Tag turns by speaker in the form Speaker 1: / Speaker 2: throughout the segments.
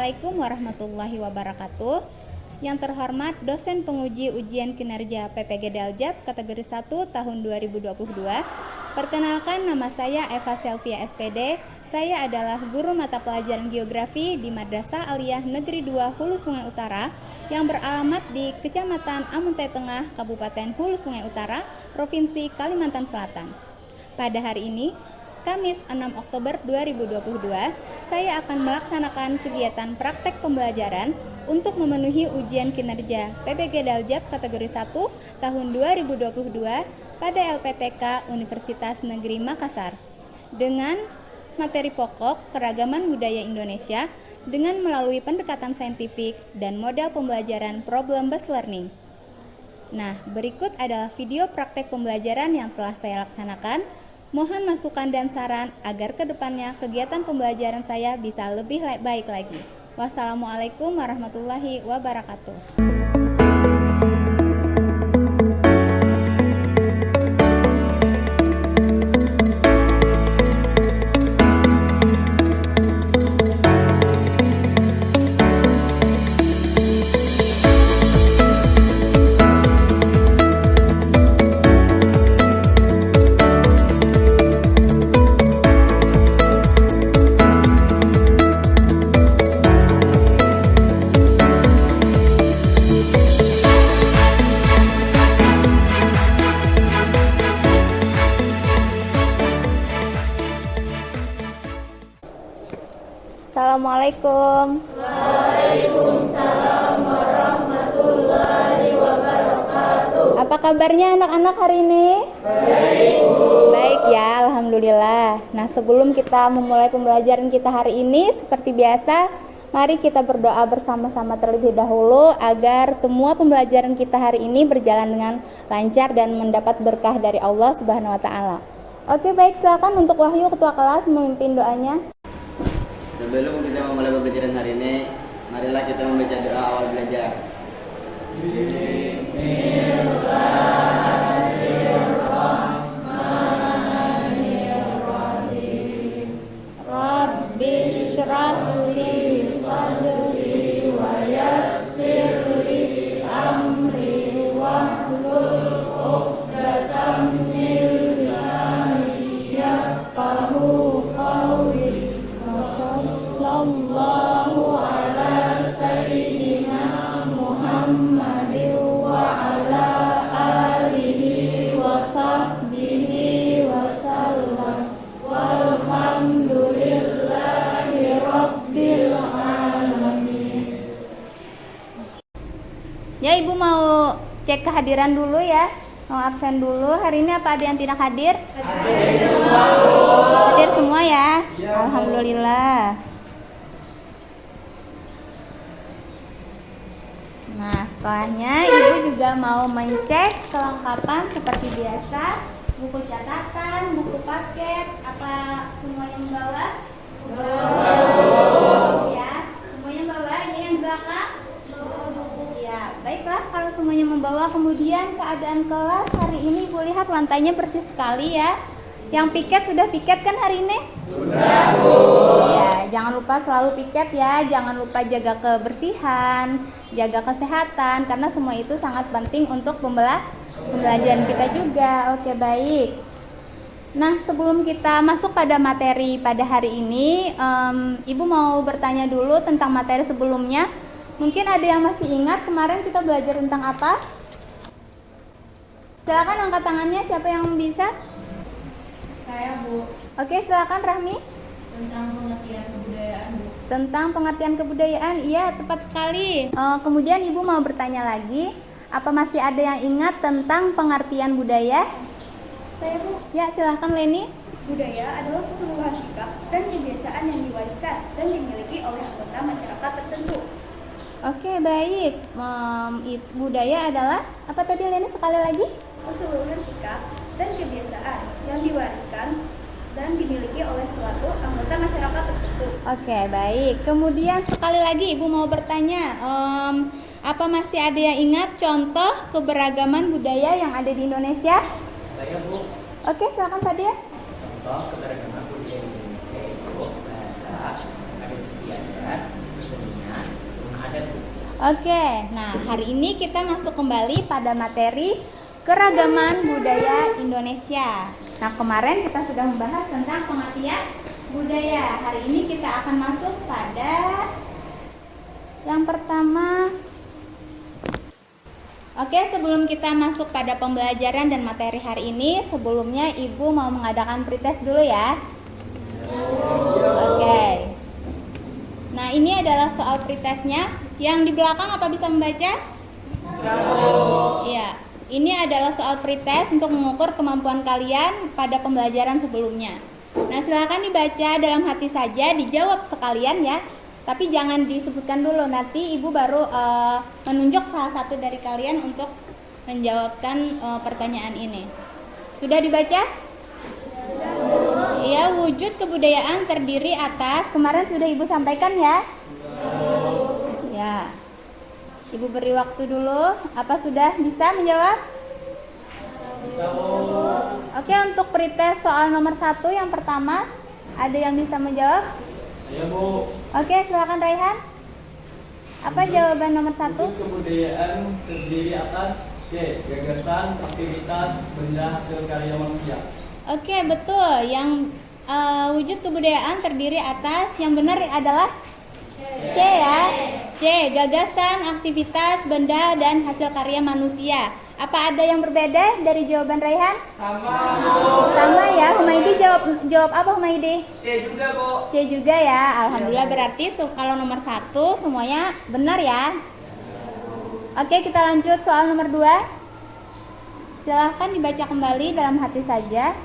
Speaker 1: Assalamualaikum warahmatullahi wabarakatuh. Yang terhormat dosen penguji ujian kinerja PPG Daljab kategori 1 tahun 2022. Perkenalkan, nama saya Eva Selvia SPD. Saya adalah guru mata pelajaran geografi di Madrasah Aliyah Negeri 2 Hulu Sungai Utara yang beralamat di Kecamatan Amuntai Tengah, Kabupaten Hulu Sungai Utara, Provinsi Kalimantan Selatan. Pada hari ini, Kamis 6 Oktober 2022, saya akan melaksanakan kegiatan praktek pembelajaran untuk memenuhi ujian kinerja PPG Daljab kategori 1 tahun 2022 pada LPTK Universitas Negeri Makassar dengan materi pokok keragaman budaya Indonesia dengan melalui pendekatan saintifik dan model pembelajaran problem-based learning. Nah, berikut adalah video praktek pembelajaran yang telah saya laksanakan. Mohon masukan dan saran agar kedepannya kegiatan pembelajaran saya bisa lebih baik lagi. Wassalamualaikum warahmatullahi wabarakatuh. Assalamualaikum.
Speaker 2: Waalaikumsalam warahmatullahi wabarakatuh.
Speaker 1: Apa kabarnya anak-anak hari ini?
Speaker 2: Baik, Bu.
Speaker 1: Baik ya, alhamdulillah. Nah, sebelum kita memulai pembelajaran kita hari ini, seperti biasa, mari kita berdoa bersama-sama terlebih dahulu agar semua pembelajaran kita hari ini berjalan dengan lancar dan mendapat berkah dari Allah Subhanahu wa taala. Oke, baik, silakan untuk Wahyu ketua kelas memimpin doanya.
Speaker 3: Sebelum kita memulai pembelajaran hari ini, marilah kita membaca doa awal belajar.
Speaker 2: Bismillahirrahmanirrahim. Rabbi shrah li sadri wa yassir li amri wahlul 'uqdatam min lisani yafqahu qawli. Sallallahu ala sayyidina Muhammadin wa ala alihi wa sahbihi wa sallam walhamdulillahi rabbil alamin.
Speaker 1: Ya, Ibu mau cek kehadiran dulu ya. Mau absen dulu. Hari ini apa ada yang tidak hadir? Hadir semua ya? Alhamdulillah. Nah, setelahnya Ibu juga mau mencek kelengkapan seperti biasa. Buku catatan, buku paket, apa semuanya membawa? Ya, semuanya membawa. Ini yang belakang? Ya, baiklah kalau semuanya membawa. Kemudian keadaan kelas hari ini Ibu lihat lantainya bersih sekali ya. Yang piket sudah piket kan hari ini?
Speaker 2: Sudah, Bu.
Speaker 1: Ya, jangan lupa selalu piket ya. Jangan lupa jaga kebersihan, jaga kesehatan karena semua itu sangat penting untuk pembelajaran kita juga. Oke, baik. Nah, sebelum kita masuk pada materi pada hari ini, Ibu mau bertanya dulu tentang materi sebelumnya. Mungkin ada yang masih ingat kemarin kita belajar tentang apa? Silakan angkat tangannya, siapa yang bisa?
Speaker 2: Saya, Bu.
Speaker 1: Oke, silakan Rahmi.
Speaker 2: Tentang pengertian kebudayaan, Bu.
Speaker 1: Tentang pengertian kebudayaan, iya tepat sekali. Kemudian Ibu mau bertanya lagi, apa masih ada yang ingat tentang pengertian budaya?
Speaker 4: Saya, Bu.
Speaker 1: Ya, silakan Leni.
Speaker 4: Budaya adalah keseluruhan sikap dan kebiasaan yang diwariskan dan dimiliki oleh anggota masyarakat tertentu.
Speaker 1: Oke, baik. Budaya adalah apa tadi Leni sekali lagi?
Speaker 4: Keseluruhan sikap dan kebiasaan yang diwariskan dan dimiliki oleh suatu anggota masyarakat tertentu.
Speaker 1: Oke, baik. Kemudian sekali lagi Ibu mau bertanya, apa masih ada yang ingat contoh keberagaman budaya yang ada di Indonesia?
Speaker 3: Saya, Bu.
Speaker 1: Oke, silakan Fadia.
Speaker 3: Contoh keberagaman budaya Indonesia itu bahasa, adat istiadat, kesenian,
Speaker 1: Oke, nah hari ini kita masuk kembali pada materi keragaman budaya Indonesia. Nah, kemarin kita sudah membahas tentang pengertian budaya. Hari ini kita akan masuk pada yang pertama. Oke, sebelum kita masuk pada pembelajaran dan materi hari ini, sebelumnya Ibu mau mengadakan pretest dulu ya. Oke. Nah, ini adalah soal pretestnya. Yang di belakang apa bisa membaca? Iya. Ini adalah soal pretest untuk mengukur kemampuan kalian pada pembelajaran sebelumnya. Nah, silakan dibaca dalam hati saja, dijawab sekalian ya. Tapi jangan disebutkan dulu, nanti Ibu baru menunjuk salah satu dari kalian untuk menjawabkan pertanyaan ini. Sudah dibaca? Iya, wujud kebudayaan terdiri atas, kemarin sudah Ibu sampaikan ya? Ya. Ibu beri waktu dulu. Apa sudah bisa menjawab? Oke, untuk pretest soal nomor 1 yang pertama, ada yang bisa menjawab?
Speaker 5: Iya, Bu.
Speaker 1: Oke, silakan Raihan. Apa jawaban nomor 1?
Speaker 5: Wujud kebudayaan terdiri atas C. Gagasan, aktivitas, benda hasil karya manusia.
Speaker 1: Oke, betul. Yang wujud kebudayaan terdiri atas, yang benar adalah C ya. C. Gagasan, aktivitas, benda, dan hasil karya manusia. Apa ada yang berbeda dari jawaban Raihan? Sama ya. Humaidi jawab apa Humaidi?
Speaker 5: C juga, Bu.
Speaker 1: C juga ya. Alhamdulillah, berarti kalau nomor 1 semuanya benar ya. Oke, kita lanjut soal nomor 2. Silahkan dibaca kembali dalam hati saja.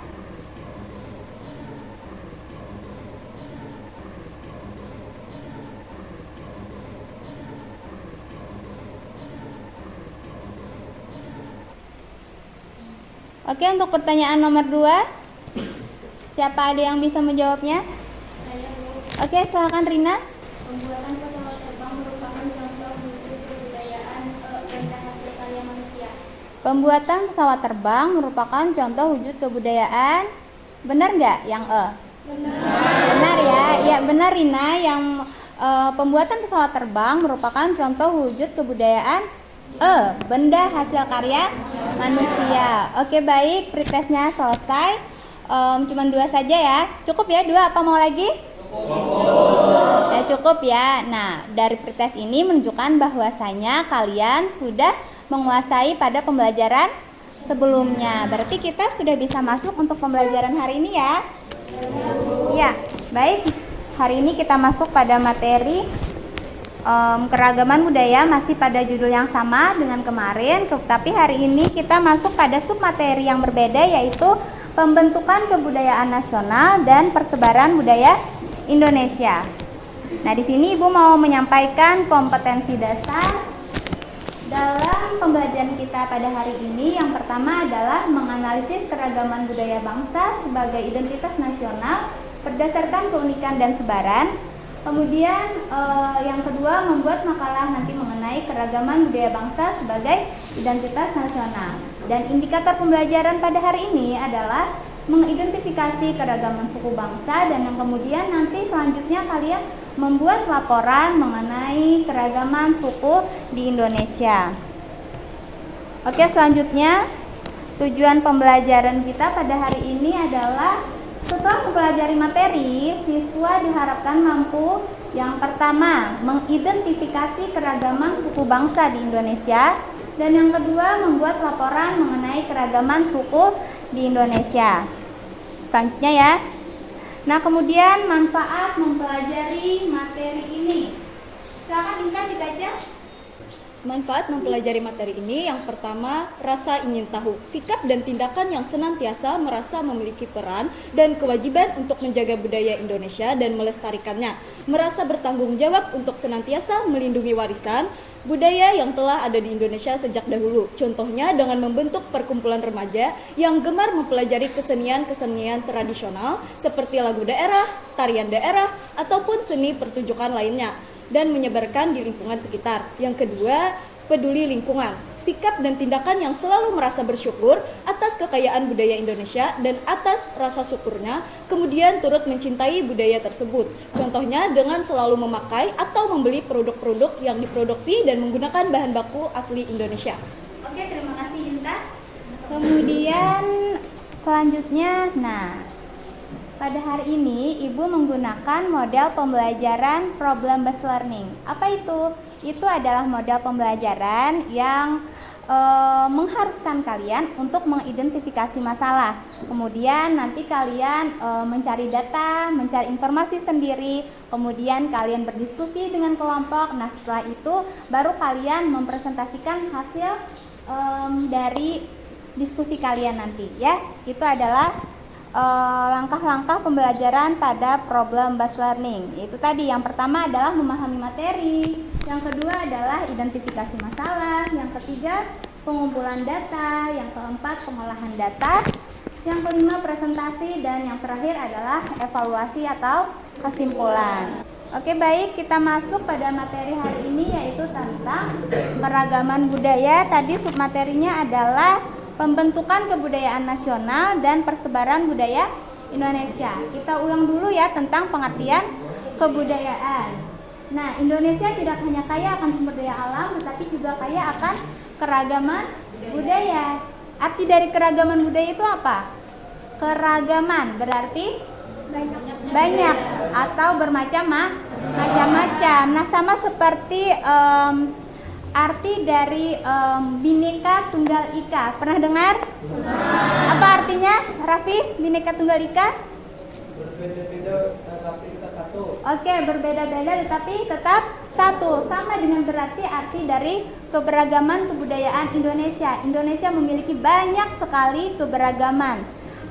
Speaker 1: Oke, untuk pertanyaan nomor 2, siapa ada yang bisa menjawabnya?
Speaker 4: Saya, Bu.
Speaker 1: Oke, silakan Rina.
Speaker 4: Pembuatan pesawat terbang merupakan contoh wujud kebudayaan benda hasil karya manusia.
Speaker 1: Pembuatan pesawat terbang merupakan contoh wujud kebudayaan. Benar nggak yang E? Benar ya. Ya, benar Rina. Yang pembuatan pesawat terbang merupakan contoh wujud kebudayaan benda hasil karya manusia. Oke, baik, pretestnya selesai. Cuman 2 saja ya. Cukup ya 2, apa mau lagi? Ya, cukup ya. Nah, dari pretest ini menunjukkan bahwasanya kalian sudah menguasai pada pembelajaran sebelumnya. Berarti kita sudah bisa masuk untuk pembelajaran hari ini ya. Ya, baik. Hari ini kita masuk pada materi keragaman budaya, masih pada judul yang sama dengan kemarin, tapi hari ini kita masuk pada submateri yang berbeda, yaitu pembentukan kebudayaan nasional dan persebaran budaya Indonesia. Nah, di sini Ibu mau menyampaikan kompetensi dasar dalam pembelajaran kita pada hari ini. Yang pertama adalah menganalisis keragaman budaya bangsa sebagai identitas nasional berdasarkan keunikan dan sebaran. Kemudian yang kedua, membuat makalah nanti mengenai keragaman budaya bangsa sebagai identitas nasional. Dan indikator pembelajaran pada hari ini adalah mengidentifikasi keragaman suku bangsa, dan yang kemudian nanti selanjutnya kalian membuat laporan mengenai keragaman suku di Indonesia. Oke, selanjutnya tujuan pembelajaran kita pada hari ini adalah setelah mempelajari materi, siswa diharapkan mampu yang pertama mengidentifikasi keragaman suku bangsa di Indonesia, dan yang kedua membuat laporan mengenai keragaman suku di Indonesia. Selanjutnya ya. Nah, kemudian manfaat mempelajari materi ini. Silakan Inka dibaca.
Speaker 6: Manfaat mempelajari materi ini, yang pertama, rasa ingin tahu, sikap dan tindakan yang senantiasa merasa memiliki peran dan kewajiban untuk menjaga budaya Indonesia dan melestarikannya, merasa bertanggung jawab untuk senantiasa melindungi warisan budaya yang telah ada di Indonesia sejak dahulu. Contohnya dengan membentuk perkumpulan remaja yang gemar mempelajari kesenian-kesenian tradisional seperti lagu daerah, tarian daerah, ataupun seni pertunjukan lainnya, dan menyebarkan di lingkungan sekitar. Yang kedua, peduli lingkungan, sikap dan tindakan yang selalu merasa bersyukur atas kekayaan budaya Indonesia dan atas rasa syukurnya, kemudian turut mencintai budaya tersebut. Contohnya dengan selalu memakai atau membeli produk-produk yang diproduksi dan menggunakan bahan baku asli Indonesia.
Speaker 1: Oke, terima kasih Intan. Kemudian selanjutnya, pada hari ini Ibu menggunakan model pembelajaran problem based learning. Apa itu? Itu adalah model pembelajaran yang mengharuskan kalian untuk mengidentifikasi masalah. Kemudian nanti kalian mencari data, mencari informasi sendiri, kemudian kalian berdiskusi dengan kelompok. Nah, setelah itu baru kalian mempresentasikan hasil dari diskusi kalian nanti, ya. Itu adalah langkah-langkah pembelajaran pada problem based learning. Itu tadi, yang pertama adalah memahami materi, yang kedua adalah identifikasi masalah, yang ketiga pengumpulan data, yang keempat pengolahan data, yang kelima presentasi, dan yang terakhir adalah evaluasi atau kesimpulan. Oke, baik, kita masuk pada materi hari ini, yaitu tentang keragaman budaya. Tadi submaterinya adalah pembentukan kebudayaan nasional dan persebaran budaya Indonesia. Kita ulang dulu ya tentang pengertian kebudayaan. Nah, Indonesia tidak hanya kaya akan sumber daya alam, tetapi juga kaya akan keragaman budaya. Arti dari keragaman budaya itu apa? Keragaman berarti banyak atau bermacam-macam. Nah, sama seperti arti dari Bhinneka Tunggal Ika. Pernah dengar? Apa artinya, Raffi? Bhinneka Tunggal Ika?
Speaker 5: Berbeda-beda tapi kita satu.
Speaker 1: Oke, berbeda-beda tetapi tetap satu. Sama dengan berarti arti dari keberagaman kebudayaan Indonesia. Indonesia memiliki banyak sekali keberagaman.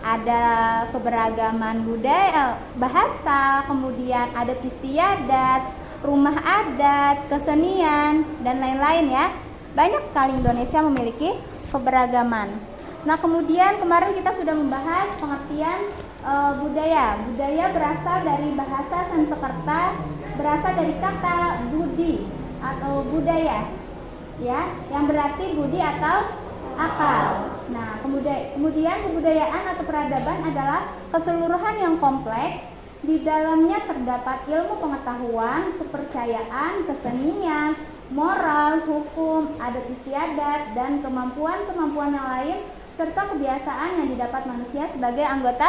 Speaker 1: Ada keberagaman budaya, bahasa, kemudian adat istiadat, rumah adat, kesenian, dan lain-lain ya. Banyak sekali Indonesia memiliki keberagaman. Nah, kemudian kemarin kita sudah membahas pengertian budaya. Budaya berasal dari bahasa Sanskerta, berasal dari kata budi atau budaya, ya, yang berarti budi atau akal. Nah, kemudian kebudayaan atau peradaban adalah keseluruhan yang kompleks. Di dalamnya terdapat ilmu pengetahuan, kepercayaan, kesenian, moral, hukum, adat istiadat, dan kemampuan-kemampuan yang lain, serta kebiasaan yang didapat manusia sebagai anggota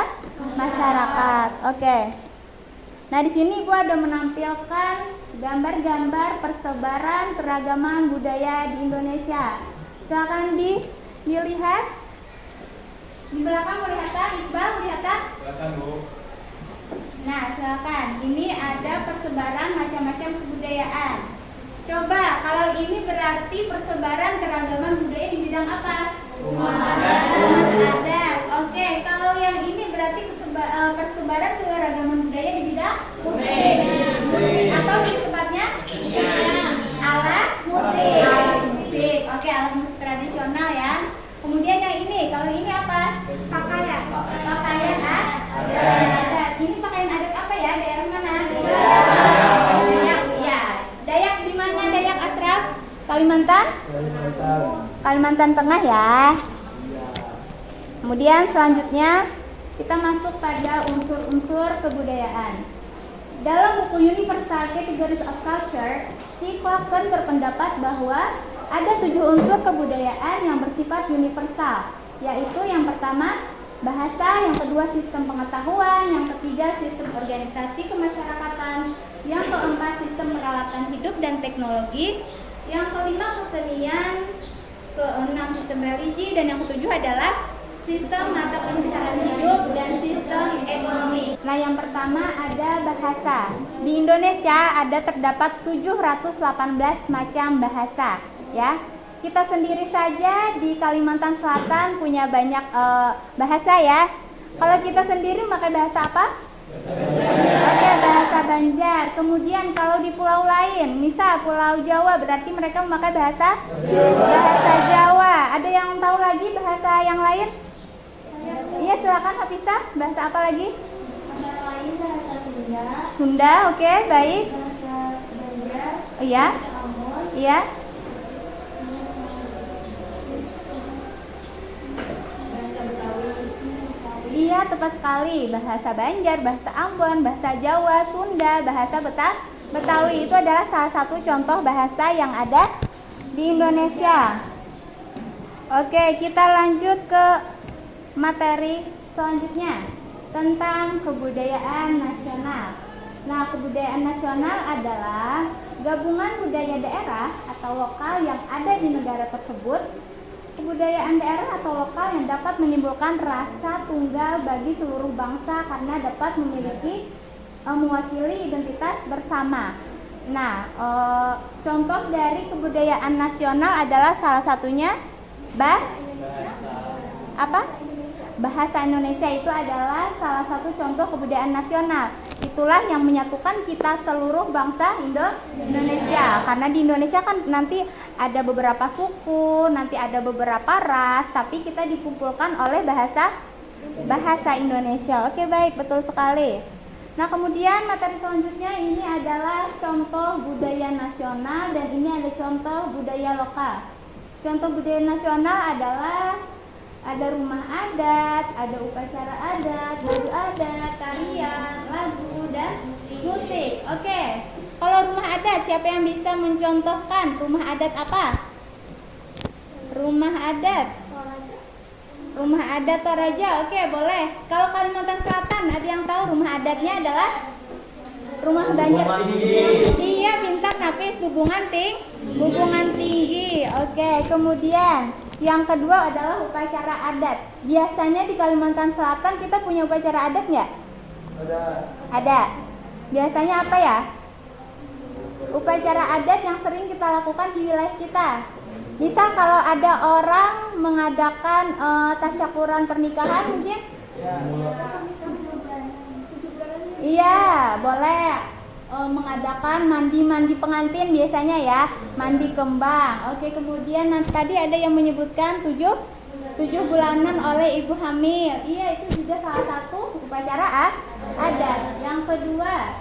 Speaker 1: masyarakat. Oke. Nah, di sini Ibu ada menampilkan gambar-gambar persebaran keragaman budaya di Indonesia. Silakan dilihat. Di belakang melihat, Iqbal melihat.
Speaker 5: Silakan, Bu.
Speaker 1: Nah, silakan. Ini ada persebaran macam-macam kebudayaan. Coba, kalau ini berarti persebaran keragaman budaya di bidang apa? Rumah adat. Oke, kalau yang ini berarti persebaran keragaman budaya di bidang musik. Atau lebih tepatnya alat musik. Oke, alat musik tradisional ya. Kemudian yang ini, kalau ini apa? Pakaian adat. Ini pakaian adat apa ya? Daerah mana? Dayak. Ya. Dayak di mana? Dayak Asraf? Kalimantan Tengah ya. Kemudian selanjutnya kita masuk pada unsur-unsur kebudayaan. Dalam buku Universal Categories of Culture, si Clarkson berpendapat bahwa ada 7 unsur kebudayaan yang bersifat universal, yaitu yang pertama bahasa, yang kedua sistem pengetahuan, yang ketiga sistem organisasi kemasyarakatan, yang keempat sistem peralatan hidup dan teknologi, yang kelima kesenian, keenam sistem religi, dan yang ketujuh adalah sistem mata pencaharian hidup dan sistem ekonomi. Nah, yang pertama ada bahasa. Di Indonesia ada terdapat 718 macam bahasa, ya. Kita sendiri saja di Kalimantan Selatan punya banyak bahasa ya. Kalau kita sendiri memakai bahasa apa? Oke, bahasa Banjar. Kemudian kalau di pulau lain, misal Pulau Jawa, berarti mereka memakai bahasa Jawa. Ada yang tahu lagi bahasa yang lain? Iya, silakan Hafizah. Bahasa apa lagi?
Speaker 2: Antara lain bahasa Sunda.
Speaker 1: Sunda, oke, baik.
Speaker 2: Bahasa Banjar.
Speaker 1: Iya.
Speaker 2: Ambon.
Speaker 1: Iya. tepat sekali. Bahasa Banjar, bahasa Ambon, bahasa Jawa, Sunda, bahasa Betawi itu adalah salah satu contoh bahasa yang ada di Indonesia. Oke, kita lanjut ke materi selanjutnya tentang kebudayaan nasional. Nah, kebudayaan nasional adalah gabungan budaya daerah atau lokal yang ada di negara tersebut. Kebudayaan daerah atau lokal yang dapat menimbulkan rasa tunggal bagi seluruh bangsa karena dapat memiliki mewakili identitas bersama. Nah, contoh dari kebudayaan nasional adalah salah satunya Bahasa Indonesia itu adalah salah satu contoh kebudayaan nasional. Itulah yang menyatukan kita seluruh bangsa Indonesia. Karena di Indonesia kan nanti ada beberapa suku, nanti ada beberapa ras, tapi kita dikumpulkan oleh bahasa Indonesia. Oke, baik, betul sekali. Nah, kemudian materi selanjutnya ini adalah contoh budaya nasional dan ini ada contoh budaya lokal. Contoh budaya nasional adalah ada rumah adat, ada upacara adat, baju adat, tarian, lagu, dan musik. Oke, kalau rumah adat, siapa yang bisa mencontohkan rumah adat apa? Rumah adat Toraja. Oke, boleh. Kalau Kalimantan Selatan, ada yang tahu rumah adatnya adalah rumah Banjar? Iya, pintar, Nafis. Hubungan tinggi. Oke, kemudian yang kedua adalah upacara adat. Biasanya di Kalimantan Selatan kita punya upacara adat nggak? Ada. Biasanya apa ya? Upacara adat yang sering kita lakukan di wilayah kita. Misal kalau ada orang mengadakan tasyakuran pernikahan mungkin? Iya, boleh. Mengadakan mandi pengantin biasanya ya, mandi kembang. Oke, kemudian nanti tadi ada yang menyebutkan 7 bulanan oleh ibu hamil. Iya, itu juga salah satu upacara adat. Yang kedua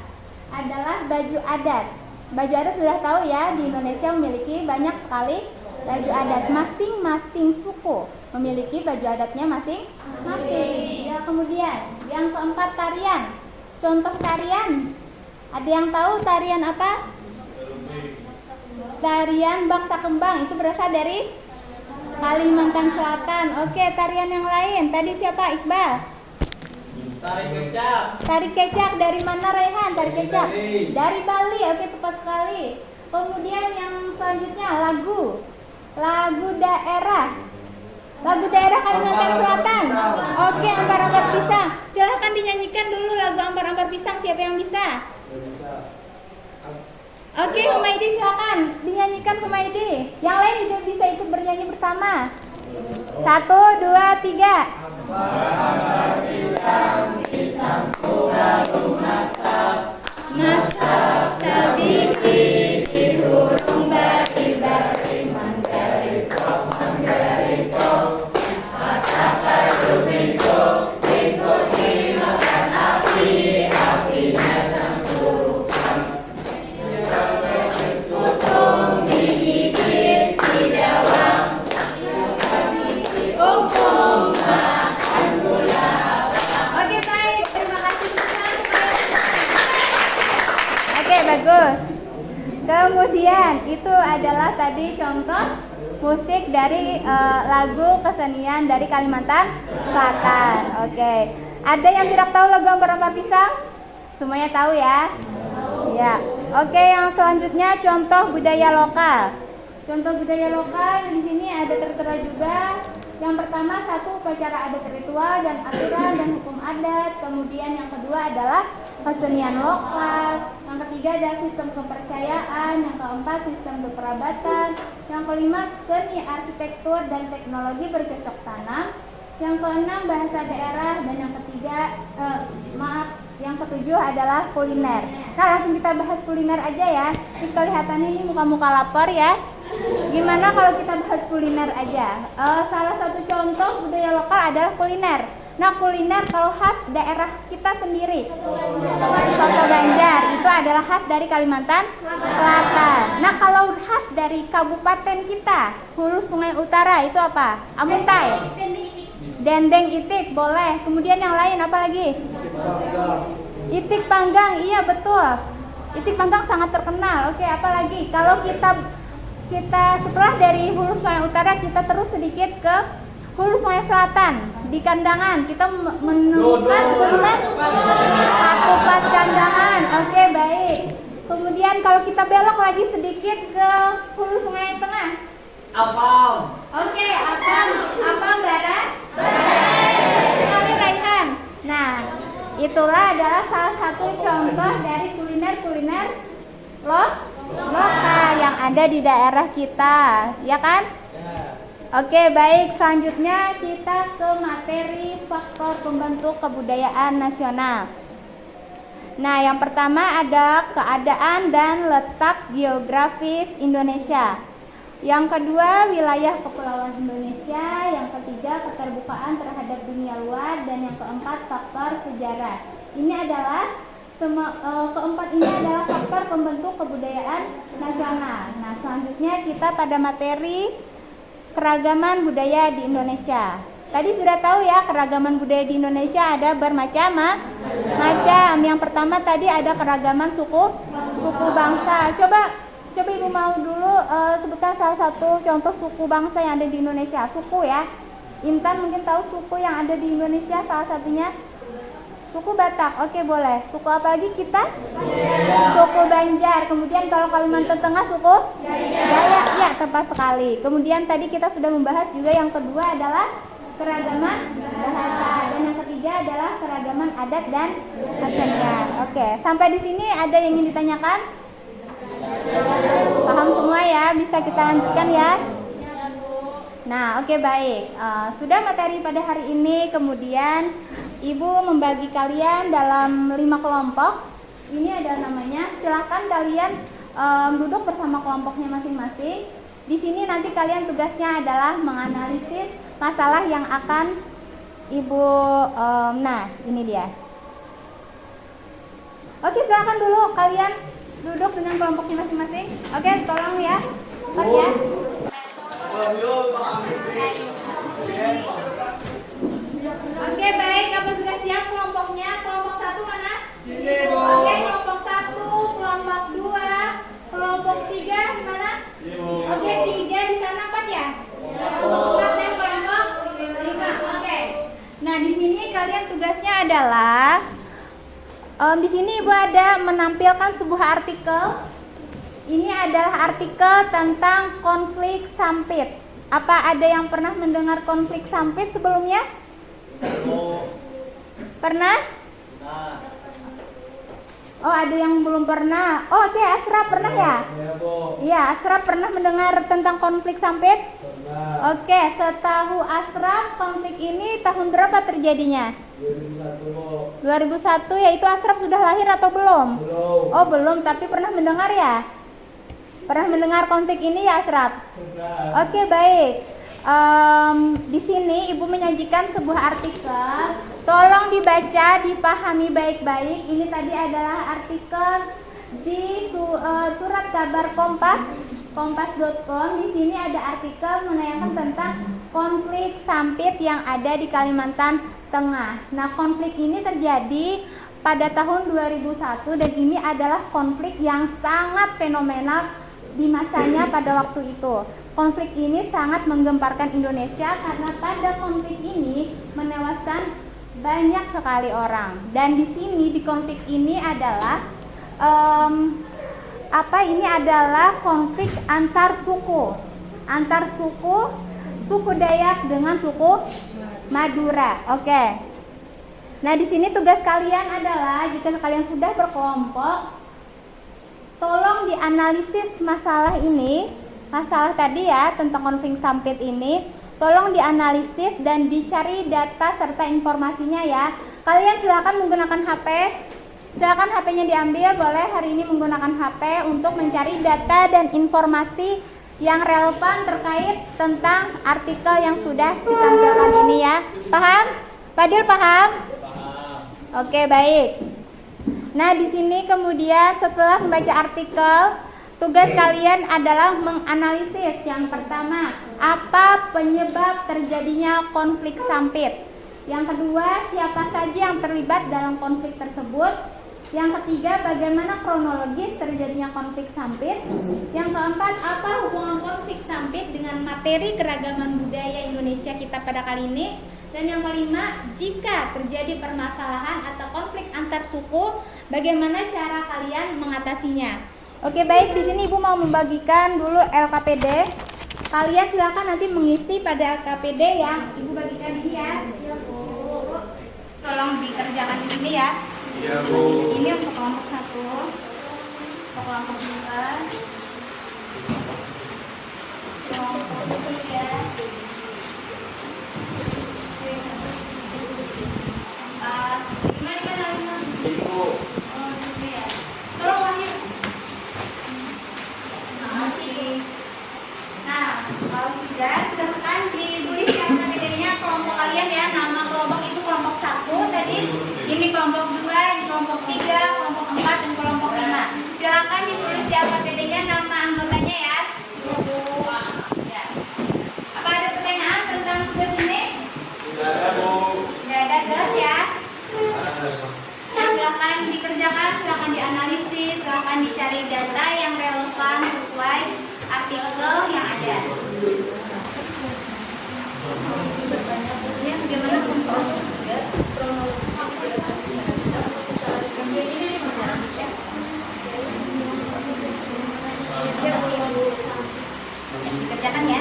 Speaker 1: adalah baju adat. Baju adat sudah tahu ya, di Indonesia memiliki banyak sekali baju adat. Masing-masing suku memiliki baju adatnya masing-masing. Ya, kemudian yang keempat tarian. Contoh tarian. Ada yang tahu tarian apa? Tarian Baksa Kembang, itu berasal dari Kalimantan Selatan. Oke, tarian yang lain. Tadi siapa? Iqbal? Tari kecak dari mana, Rehan? Tari kecak dari Bali. Oke, tepat sekali. Kemudian yang selanjutnya lagu daerah Kalimantan Selatan. Oke, Ampar-Ampar Pisang. Silahkan dinyanyikan dulu lagu Ampar-Ampar Pisang. Siapa yang bisa? Oke, Humaydi silakan dinyanyikan, Humaydi. Yang lain juga bisa ikut bernyanyi bersama. 1, 2, 3. Pisang pugalu masak sabiki di hurung bari manggariko masak kayu bingko dimakan apinya campurukan potong digigit didawang ompong makan gula. Oke, baik, terima kasih. Oke, bagus. Kemudian itu adalah tadi contoh musik dari lagu kesenian dari Kalimantan Selatan. Oke. Ada yang tidak tahu lagu Ampar-Ampar Pisang? Semuanya tahu ya? Ya. Oke, yang selanjutnya contoh budaya lokal. Contoh budaya lokal di sini ada tertera juga. Yang pertama, satu upacara adat ritual dan aturan dan hukum adat. Kemudian yang kedua adalah kesenian lokal. Yang ketiga adalah sistem kepercayaan. Yang keempat, sistem kekerabatan. Yang kelima, seni arsitektur dan teknologi bercocok tanam. Yang keenam, bahasa daerah. Dan yang ketiga, yang ketujuh adalah kuliner. Nah, langsung kita bahas kuliner aja ya. Terus kelihatannya ini muka-muka lapar ya. Gimana kalau kita bahas kuliner aja? Salah satu contoh budaya lokal adalah kuliner. Nah, kuliner kalau khas daerah kita sendiri, soto Banjar itu adalah khas dari Kalimantan Selatan. Nah, kalau khas dari kabupaten kita, Hulu Sungai Utara itu apa? Amuntai. Dendeng itik boleh. Kemudian yang lain apa lagi? Itik panggang, iya betul. Itik panggang sangat terkenal. Oke, apa lagi? Kalau kita setelah dari Hulu Sungai Utara, kita terus sedikit ke Hulu Sungai Selatan. Di Kandangan kita menemukan ketupat Kandangan. Oke, baik. Kemudian kalau kita belok lagi sedikit ke Hulu Sungai Tengah.
Speaker 5: Apam.
Speaker 1: Oke, apam barat. Sekali Raihan. Nah, itulah adalah salah satu contoh dari kuliner lokal yang ada di daerah kita, ya kan? Oke, baik. Selanjutnya kita ke materi faktor pembentuk kebudayaan nasional. Nah, yang pertama ada keadaan dan letak geografis Indonesia. Yang kedua, wilayah kepulauan Indonesia. Yang ketiga, keterbukaan terhadap dunia luar. Dan yang keempat, faktor sejarah. Ini adalah keempat ini adalah faktor pembentuk kebudayaan nasional. Nah, selanjutnya kita pada materi keragaman budaya di Indonesia. Tadi sudah tahu ya, keragaman budaya di Indonesia ada bermacam-macam. Yang pertama tadi ada keragaman suku bangsa. Coba Ibu mau dulu sebutkan salah satu contoh suku bangsa yang ada di Indonesia. Suku ya. Intan mungkin tahu suku yang ada di Indonesia, salah satunya suku Batak. Oke, boleh. Suku apa lagi kita? Suku Banjar. Kemudian kalau Kalimantan Tengah suku Dayak. Iya, tepat sekali. Kemudian tadi kita sudah membahas juga yang kedua adalah keragaman bahasa, dan yang ketiga adalah keragaman adat dan kesenian. Oke, sampai di sini ada yang ingin ditanyakan? Paham semua ya? Bisa kita lanjutkan ya? Nah, oke, baik. Sudah materi pada hari ini. Kemudian Ibu membagi kalian dalam 5 kelompok. Ini ada namanya. Silakan kalian duduk bersama kelompoknya masing-masing. Di sini nanti kalian tugasnya adalah menganalisis masalah yang akan Ibu nah, ini dia. Oke, silakan dulu kalian duduk dengan kelompoknya masing-masing. Oke, tolong ya. Cepat ya. Oke, baik. Apa sudah siap kelompoknya? Kelompok 1 mana?
Speaker 5: Sini, Bu.
Speaker 1: Oke, kelompok 1, kelompok 2, kelompok 3 di mana? Oke, 3 di sana 4 ya? 4 dan kelompok 5. Oke. Nah, di sini kalian tugasnya adalah di sini Ibu ada menampilkan sebuah artikel. Ini adalah artikel tentang konflik sampit. Apa ada yang pernah mendengar konflik sampit sebelumnya? Pernah? Oh, ada yang belum pernah. Oh, oke, Asra pernah ya? Iya, Asra pernah mendengar tentang konflik sampit? Oke, setahu Asra konflik ini tahun berapa terjadinya? 2001, yaitu Asraf sudah lahir atau belum?
Speaker 5: Belum.
Speaker 1: Oh, belum, tapi pernah mendengar ya? Pernah mendengar konflik ini ya, Asraf? Oke, baik. Di sini Ibu menyajikan sebuah artikel. Tolong dibaca, dipahami baik-baik. Ini tadi adalah artikel di surat kabar kompas.com. Di sini ada artikel menayangkan tentang konflik sampit yang ada di Kalimantan Tengah. Nah, konflik ini terjadi pada tahun 2001 dan ini adalah konflik yang sangat fenomenal di masanya pada waktu itu. Konflik ini sangat menggemparkan Indonesia karena pada konflik ini menewaskan banyak sekali orang. Dan di sini di konflik ini adalah ini adalah konflik antar suku Dayak dengan suku Madura. Oke. Nah, di sini tugas kalian adalah jika kalian sudah berkelompok, tolong dianalisis masalah ini, masalah tadi ya tentang konflik sampit ini, tolong dianalisis dan dicari data serta informasinya ya. Kalian silakan menggunakan HP. Silakan HP-nya diambil, boleh hari ini menggunakan HP untuk mencari data dan informasi yang relevan terkait tentang artikel yang sudah ditampilkan ini ya. Paham? Fadil paham?
Speaker 5: Paham.
Speaker 1: Oke, baik. Nah, di sini kemudian setelah membaca artikel, tugas kalian adalah menganalisis. Yang pertama, apa penyebab terjadinya konflik sampit? Yang kedua, siapa saja yang terlibat dalam konflik tersebut? Yang ketiga, bagaimana kronologis terjadinya konflik sampit? Yang keempat, apa hubungan konflik sampit dengan materi keragaman budaya Indonesia kita pada kali ini? Dan yang kelima, jika terjadi permasalahan atau konflik antar suku, bagaimana cara kalian mengatasinya? Oke, baik, di sini Ibu mau membagikan dulu LKPD. Kalian silakan nanti mengisi pada LKPD yang Ibu bagikan ini ya. Ibu, tolong dikerjakan di sini ya.
Speaker 5: Iya, Bu.
Speaker 1: Ini untuk kelompok 1, untuk kelompok 2, kelompok 3, 4, 5.
Speaker 5: Ibu.
Speaker 1: Oh, gitu ya. Tolong Wahyu. Makasih. Nah, kalau sudah, silahkan ditulis LKPD-nya kelompok kalian ya. Nama kelompok itu kelompok 1 tadi. Ini kelompok 2, ini kelompok 3, kelompok 4, dan kelompok 5. Silakan ditulis di LKPD-nya nama anggotanya ya. Ya. Apa ada pertanyaan tentang tugas ini?
Speaker 5: Tidak ada, Bu.
Speaker 1: Tidak ada, jelas ya. Nah, silakan dikerjakan, silakan dianalisis, silakan dicari data yang relevan sesuai artikel yang ada. Ini bagaimana soalnya? Dikerjakan ya.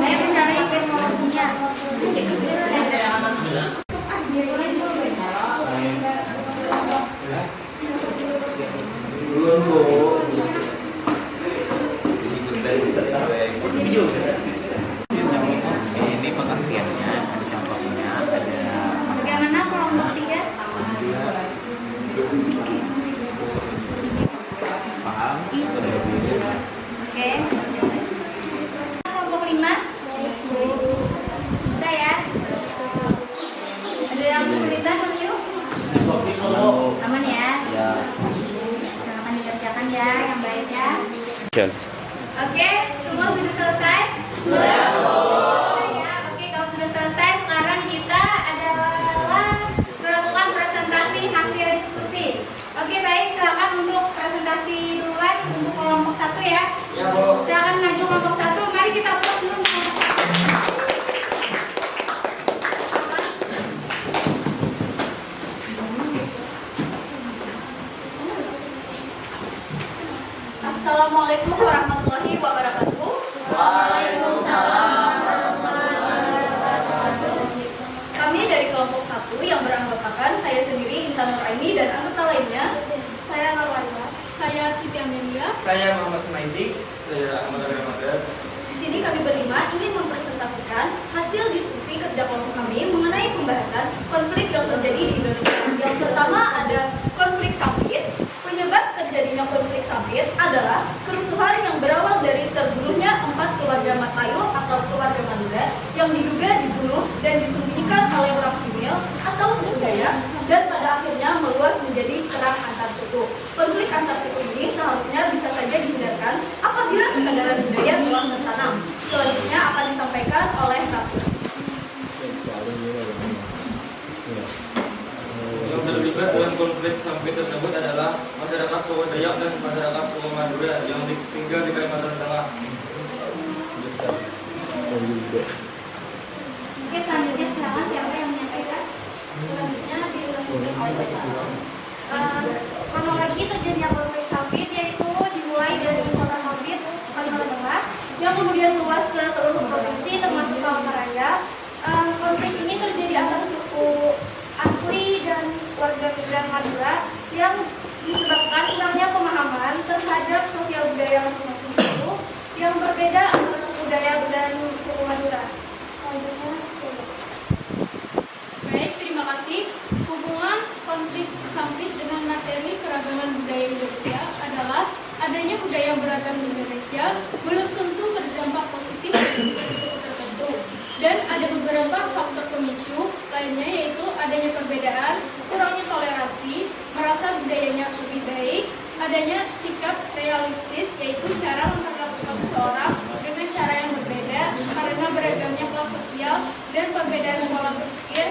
Speaker 1: Saya mencari teknologinya.
Speaker 3: Belum, Bu.
Speaker 7: Ini pengertiannya, ada contohnya, ada
Speaker 1: Bagaimana kelompok 3?
Speaker 7: paham, ada
Speaker 1: Oke. Kelompok 5? Bisa ya? Ada yang kesulitan, Bang Yu? Aman ya?
Speaker 3: Ya.
Speaker 1: Silakan dikerjakan ya, yang baik ya. Oke, semua sudah selesai? Sudah. Ya, oke, kalau sudah selesai, sekarang kita adalah melakukan presentasi hasil diskusi. Oke, baik, silakan untuk presentasi duluan untuk kelompok 1 ya.
Speaker 3: Ya, Bu.
Speaker 1: Silakan maju kelompok 1. Mari kita upload dulu untuk kelompok 1.
Speaker 6: Assalamualaikum warahmatullahi wabarakatuh. Kami dari kelompok 1 yang beranggotakan saya sendiri Intan Nuraini dan anggota lainnya.
Speaker 4: Saya Marwanda.
Speaker 6: Saya Siti Amelia.
Speaker 5: Saya Muhammad Maidi. Saya Ahmad Ramadan.
Speaker 6: Di sini kami berlima ingin mempresentasikan hasil diskusi kerja kelompok kami mengenai pembahasan konflik yang terjadi di Indonesia. Yang pertama ada konflik sampit. Penyebab terjadinya konflik sampit adalah kerusuhan yang berawal dari terbunuhnya 4 keluarga Matayo atau keluarga Madura yang diduga dibunuh dan disembunyikan oleh orang Kimil atau suku Dayak dan pada akhirnya meluas menjadi perang antar suku. Konflik antar suku ini seharusnya bisa saja dihindarkan apabila kesadaran budaya telah tertanam. Selanjutnya akan disampaikan oleh Ratu.
Speaker 5: Yang terlibat dalam konflik sampit tersebut adalah masyarakat suku Dayak dan masyarakat suku Madura yang tinggal di Kalimantan Tengah.
Speaker 1: Oke, selanjutnya silakan siapa yang menyampaikan?
Speaker 4: Selanjutnya dilanjutkan oleh kronologi terjadinya konflik sampit yaitu dimulai dari kota Sampit, Kalimantan Tengah, yang kemudian luas ke seluruh provinsi termasuk Palangkaraya. Konflik ini terjadi antara suku asli dan warga migran Madura yang disebabkan kurangnya pemahaman terhadap sosial budaya masing-masing suku yang berbeda antara suku Dayak dan suku Madura. Selanjutnya,
Speaker 8: Baik, terima kasih. Hubungan konflik sampit dengan materi keragaman budaya Indonesia adalah adanya budaya yang beragam di Indonesia belum tentu berdampak positif bagi suku-suku tertentu. Dan ada beberapa faktor pemicu lainnya yaitu adanya perbedaan, kurangnya toleransi, merasa budayanya lebih baik, adanya sikap realistis yaitu cara memperlakukan seseorang dengan cara yang berbeda karena beragamnya kelas sosial dan perbedaan pola berpikir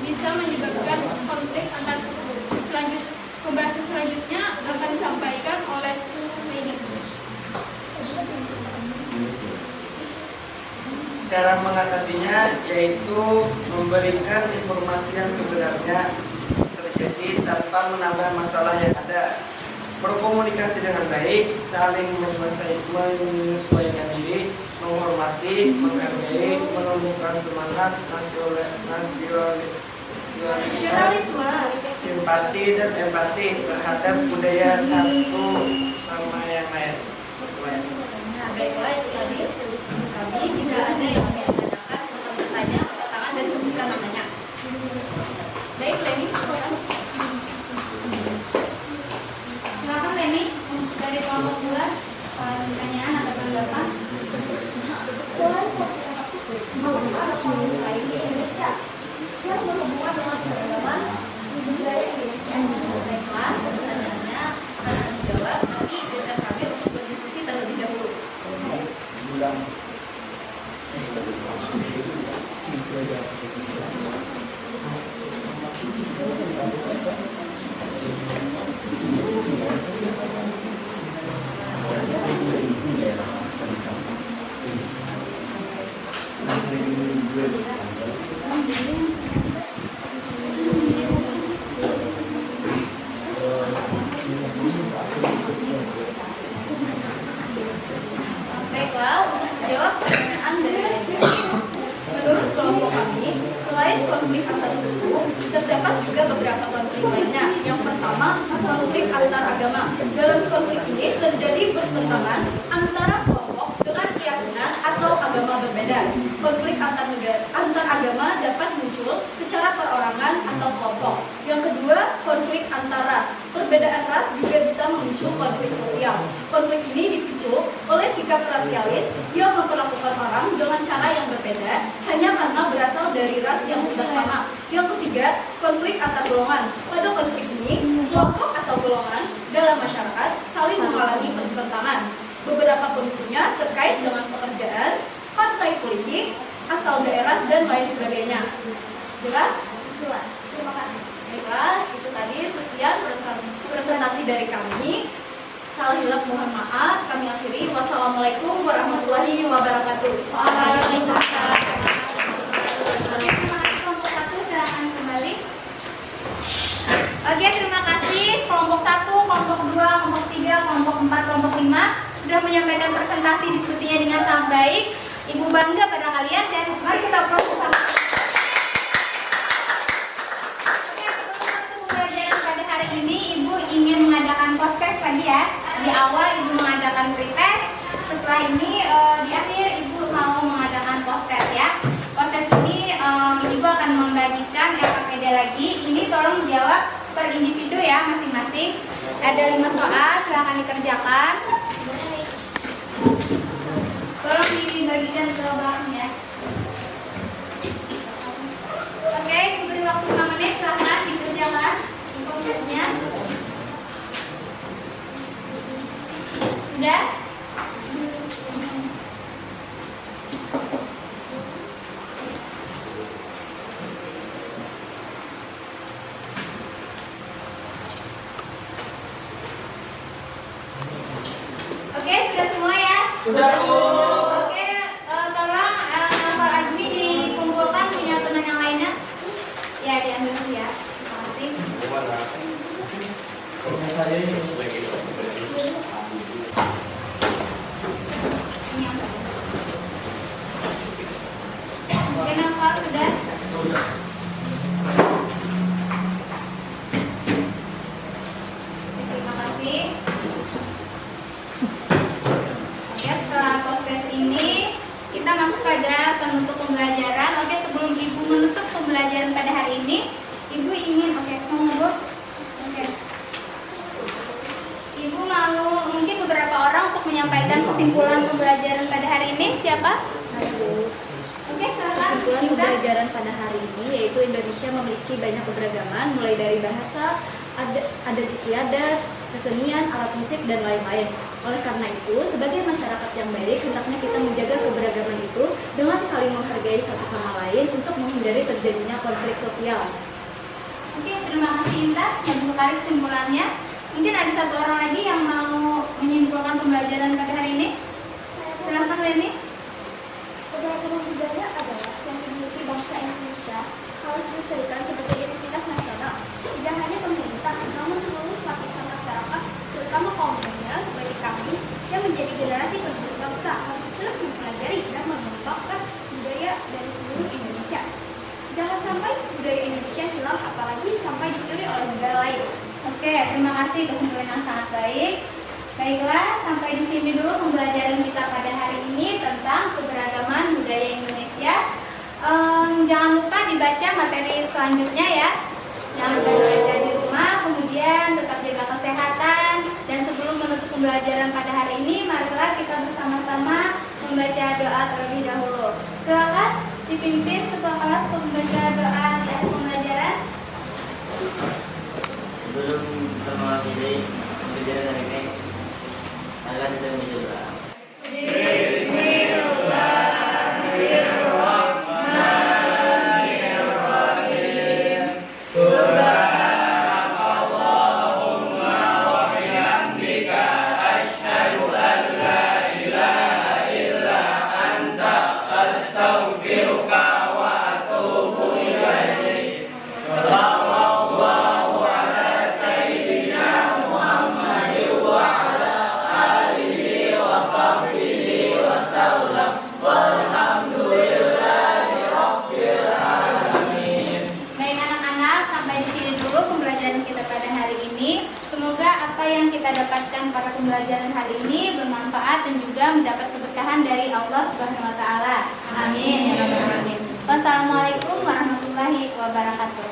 Speaker 8: bisa menyebabkan konflik antar suku. Pembahasan selanjutnya akan disampaikan oleh Medi.
Speaker 9: Cara mengatasinya yaitu memberikan informasi yang sebenarnya terjadi tanpa menambah masalah yang ada, berkomunikasi dengan baik, saling menyesuaikan diri, menghormati, menghargai, menumbuhkan semangat nasionalisme, simpati dan empati terhadap budaya satu sama yang lain.
Speaker 6: Nah, baiklah itu tadi hasil diskusi kami. Jika ada yang ingin ditanyakan, silakan bertanya, angkat tangan dan sebutkan namanya. Baik, Leni, silakan.
Speaker 1: Silakan Leni dari kelompok 2. Pertanyaan atau tanggapan?
Speaker 2: Selain konflik antar suku, apakah ada konflik lain di Indonesia yang berhubungan dengan keragaman di budaya Indonesia?
Speaker 6: Baiklah, pertanyaannya akan dijawab, tapi izinkan kami untuk berdiskusi terlebih dahulu. Baiklah, untuk menjawab pertanyaan dari menurut kelompok kami, selain konflik antar suku, terdapat juga beberapa konflik lainnya. Yang pertama, konflik antar agama. Dalam konflik ini terjadi pertentangan antara kelompok dengan keyakinan atau agama berbeda. Konflik antar agama dapat muncul secara perorangan atau kelompok. Yang kedua, konflik antar ras. Perbedaan ras juga bisa memicu konflik sosial. Konflik ini dipicu oleh sikap rasialis yang memperlakukan orang dengan cara yang berbeda hanya karena berasal dari ras yang tidak sama. Yang ketiga, konflik antar golongan. Pada konflik ini, kelompok atau golongan dalam masyarakat saling mengalami pertentangan. Beberapa pemicunya terkait dengan pekerjaan, partai politik, asal daerah, dan lain sebagainya. Jelas? Jelas. Terima kasih. Baiklah, itu tadi sekian presentasi dari kami. Salah hilaf mohon maaf. Kami akhiri. Wassalamualaikum warahmatullahi wabarakatuh.
Speaker 1: Waalaikumsalam. Terima kasih kelompok 1, silakan kembali. Oke, terima kasih kelompok 1, kelompok 2, kelompok 3, kelompok 4, kelompok 5 sudah menyampaikan presentasi diskusinya dengan sangat baik. Ibu bangga pada kalian dan mari kita proses sama. Oke, untuk masuk pembelajaran pada hari ini Ibu ingin mengadakan podcast lagi ya. Di awal Ibu mengadakan pretest, setelah ini di akhir Ibu mau mengadakan podcast ya. Podcast ini Ibu akan membagikan LKPD lagi. Ini tolong jawab per individu ya masing-masing. Ada 5 soal, silahkan dikerjakan. Tolong dibagikan ke belakang ya. Oke, Ibu beri waktu 5 menit, silahkan dikerjakan prosesnya. Sudah? Oke, sudah semua ya?
Speaker 5: Sudah, Bu.
Speaker 1: Oke, tolong nomor admin dikumpulkan punya teman yang lainnya. Ya, diambil dulu ya. Terima kasih. Ini apa? Oke, Nafa sudah? Terima kasih. Oke, setelah podcast ini kita masuk pada penutup pembelajaran. Oke, sebelum Ibu menutup pembelajaran pada hari ini, Ibu ingin mau ngobrol? Oke. Ibu mau mungkin beberapa orang untuk menyampaikan kesimpulan pembelajaran pada hari ini. Siapa? Oke, silakan.
Speaker 6: pembelajaran pada hari ini, yaitu Indonesia memiliki banyak keberagaman, mulai dari bahasa, adat istiadat, kesenian, alat musik, dan lain-lain. Oleh karena itu, sebagai masyarakat yang baik, hendaknya kita menjaga keberagaman itu dengan saling menghargai satu sama lain untuk menghindari terjadinya konflik sosial.
Speaker 1: Oke, terima kasih Intan. Untuk kali kesimpulannya, mungkin ada satu orang lagi yang mau menyimpulkan pembelajaran pada hari ini. Silakan Leni.
Speaker 2: Keberagaman budaya adalah yang dimiliki bangsa Indonesia harus dilestarikan sebagai identitas nasional. Tidak hanya pemerintah, namun seluruh lapisan masyarakat, terutama kaum muda sebagai kami yang menjadi generasi penerus bangsa harus terus mempelajari dan mengembangkan budaya dari seluruh Indonesia. Jangan sampai budaya Indonesia hilang, apalagi sampai dicuri oleh negara lain.
Speaker 1: Oke, terima kasih kesimpulan yang sangat baik. Baiklah, sampai di sini dulu pembelajaran kita pada hari ini tentang keberagaman budaya Indonesia. Jangan lupa dibaca materi selanjutnya ya. Jangan lupa belajar di rumah, kemudian tetap jaga kesehatan. Dan sebelum menutup pembelajaran pada hari ini, marilah kita bersama-sama membaca doa terlebih dahulu. Silakan dipimpin ketua kelas untuk membaca doa di akhir pembelajaran.
Speaker 3: Sebelum kita mengakhiri pembelajaran hari ini, marilah kita membaca doa.
Speaker 1: Baik anak-anak, sampai di sini dulu pembelajaran kita pada hari ini. Semoga apa yang kita dapatkan pada pembelajaran hari ini bermanfaat dan juga mendapat keberkahan dari Allah Subhanahu wa taala. Amin ya rabbal alamin. Wassalamualaikum warahmatullahi wabarakatuh.